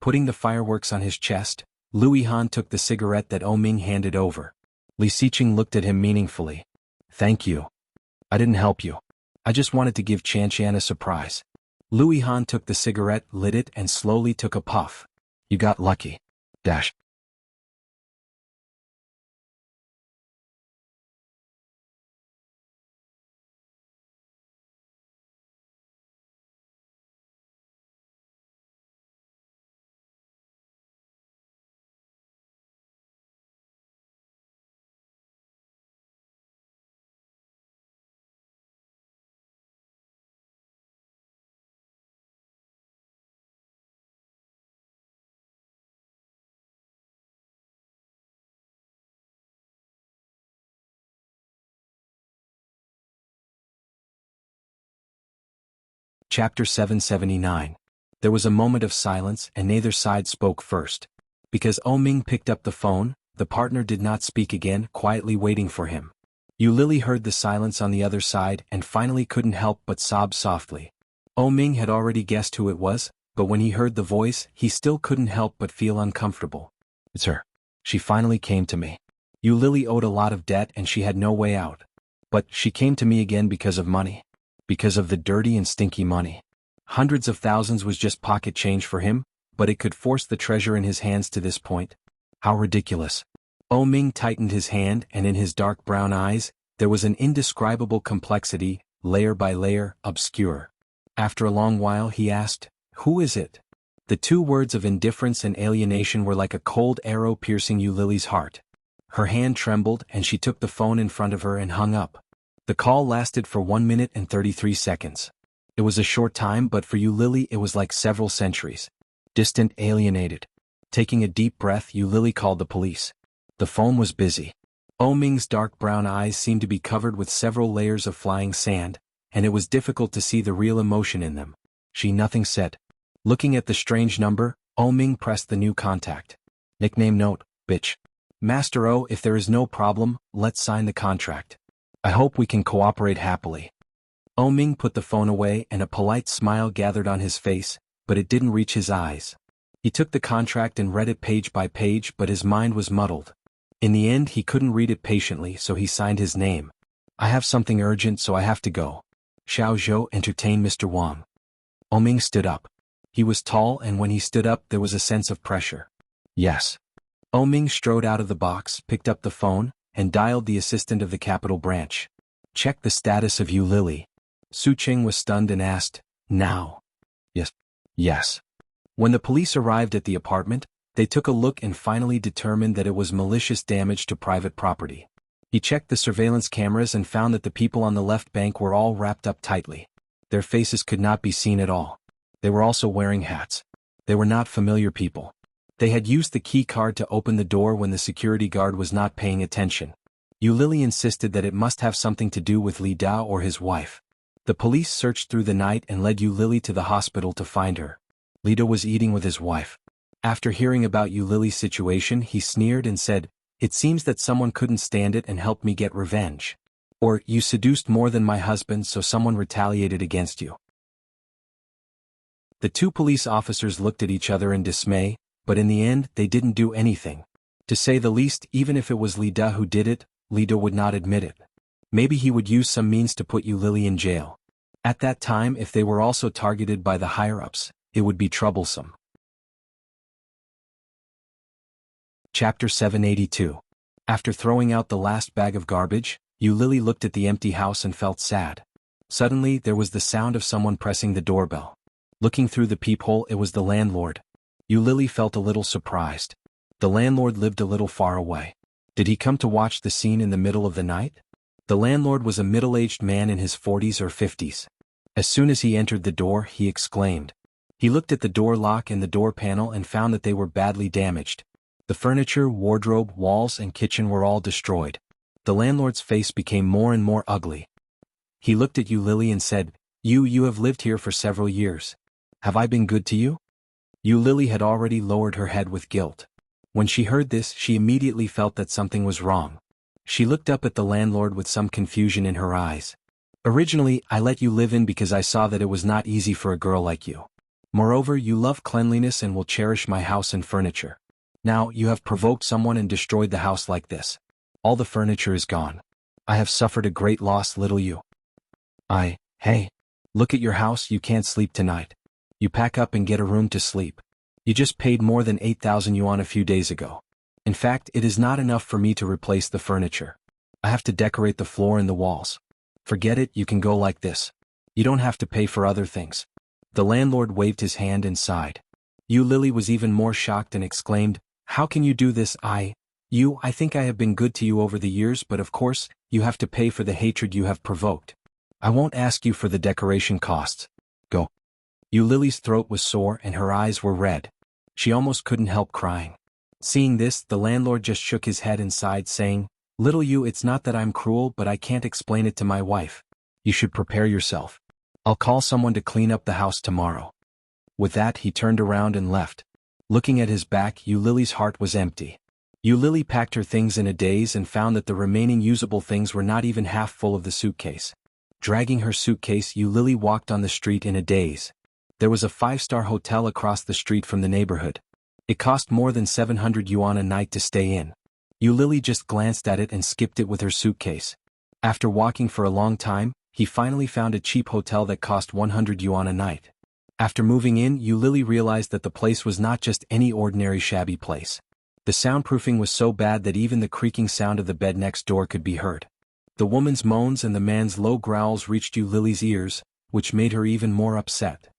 Putting the fireworks on his chest, Louis Han took the cigarette that Ming handed over. Li Xiqing looked at him meaningfully. Thank you. I didn't help you. I just wanted to give Qian a surprise. Louis Han took the cigarette, lit it, and slowly took a puff. You got lucky. Dash. Chapter 779. There was a moment of silence and neither side spoke first. Because Ming picked up the phone, the partner did not speak again, quietly waiting for him. Yu Lily heard the silence on the other side and finally couldn't help but sob softly. Ming had already guessed who it was, but when he heard the voice, he still couldn't help but feel uncomfortable. It's her. She finally came to me. Yu Lily owed a lot of debt and she had no way out. But she came to me again because of money. Because of the dirty and stinky money. Hundreds of thousands was just pocket change for him, but it could force the treasure in his hands to this point. How ridiculous. Ming tightened his hand and in his dark brown eyes, there was an indescribable complexity, layer by layer, obscure. After a long while he asked, "Who is it?" The two words of indifference and alienation were like a cold arrow piercing Yu Lily's heart. Her hand trembled and she took the phone in front of her and hung up. The call lasted for 1 minute and 33 seconds. It was a short time, but for Yu Lily it was like several centuries. Distant, alienated. Taking a deep breath, Yu Lily called the police. The phone was busy. Ming's dark brown eyes seemed to be covered with several layers of flying sand, and it was difficult to see the real emotion in them. She nothing said. Looking at the strange number, Ming pressed the new contact. Nickname note, bitch. Master O, if there is no problem, let's sign the contract. I hope we can cooperate happily. Ming put the phone away and a polite smile gathered on his face, but it didn't reach his eyes. He took the contract and read it page by page, but his mind was muddled. In the end he couldn't read it patiently, so he signed his name. I have something urgent, so I have to go. Xiao Zhou, entertain Mr. Wang. Ming stood up. He was tall and when he stood up there was a sense of pressure. Yes. Ming strode out of the box, picked up the phone, and dialed the assistant of the capital branch. Check the status of Yu Lily. Su Qing was stunned and asked, now? Yes. Yes. When the police arrived at the apartment, they took a look and finally determined that it was malicious damage to private property. He checked the surveillance cameras and found that the people on the left bank were all wrapped up tightly. Their faces could not be seen at all. They were also wearing hats. They were not familiar people. They had used the key card to open the door when the security guard was not paying attention. Yu Lily insisted that it must have something to do with Li Dao or his wife. The police searched through the night and led Yu Lily to the hospital to find her. Li Dao was eating with his wife. After hearing about Yu Lily's situation, he sneered and said, "It seems that someone couldn't stand it and helped me get revenge. Or, you seduced more than my husband, so someone retaliated against you." The two police officers looked at each other in dismay, but in the end they didn't do anything. To say the least, even if it was Li Da who did it, Li Da would not admit it. Maybe he would use some means to put Yu Lily in jail. At that time, if they were also targeted by the higher-ups, it would be troublesome. Chapter 782. After throwing out the last bag of garbage, Yu Lily looked at the empty house and felt sad. Suddenly there was the sound of someone pressing the doorbell. Looking through the peephole, it was the landlord. Yu Lily felt a little surprised. The landlord lived a little far away. Did he come to watch the scene in the middle of the night? The landlord was a middle-aged man in his 40s or 50s. As soon as he entered the door, he exclaimed. He looked at the door lock and the door panel and found that they were badly damaged. The furniture, wardrobe, walls, and kitchen were all destroyed. The landlord's face became more and more ugly. He looked at Yu Lily and said, You have lived here for several years. Have I been good to you?" Yu Lily had already lowered her head with guilt. When she heard this, she immediately felt that something was wrong. She looked up at the landlord with some confusion in her eyes. "Originally, I let you live in because I saw that it was not easy for a girl like you. Moreover, you love cleanliness and will cherish my house and furniture. Now, you have provoked someone and destroyed the house like this. All the furniture is gone. I have suffered a great loss, little you. Hey, look at your house, you can't sleep tonight. You pack up and get a room to sleep. You just paid more than 8,000 yuan a few days ago. In fact, it is not enough for me to replace the furniture. I have to decorate the floor and the walls. Forget it, you can go like this. You don't have to pay for other things. The landlord waved his hand and sighed. Yu Lily was even more shocked and exclaimed, "How can you do this? I think I have been good to you over the years, but of course, you have to pay for the hatred you have provoked. I won't ask you for the decoration costs. Go." Yu Lily's throat was sore and her eyes were red. She almost couldn't help crying. Seeing this, the landlord just shook his head and sighed, saying, "Little you, it's not that I'm cruel, but I can't explain it to my wife. You should prepare yourself. I'll call someone to clean up the house tomorrow." With that, he turned around and left. Looking at his back, Yu Lily's heart was empty. Yu Lily packed her things in a daze and found that the remaining usable things were not even half full of the suitcase. Dragging her suitcase, Yu Lily walked on the street in a daze. There was a 5-star hotel across the street from the neighborhood. It cost more than 700 yuan a night to stay in. Yu Lily just glanced at it and skipped it with her suitcase. After walking for a long time, he finally found a cheap hotel that cost 100 yuan a night. After moving in, Yu Lily realized that the place was not just any ordinary shabby place. The soundproofing was so bad that even the creaking sound of the bed next door could be heard. The woman's moans and the man's low growls reached Yu Lily's ears, which made her even more upset.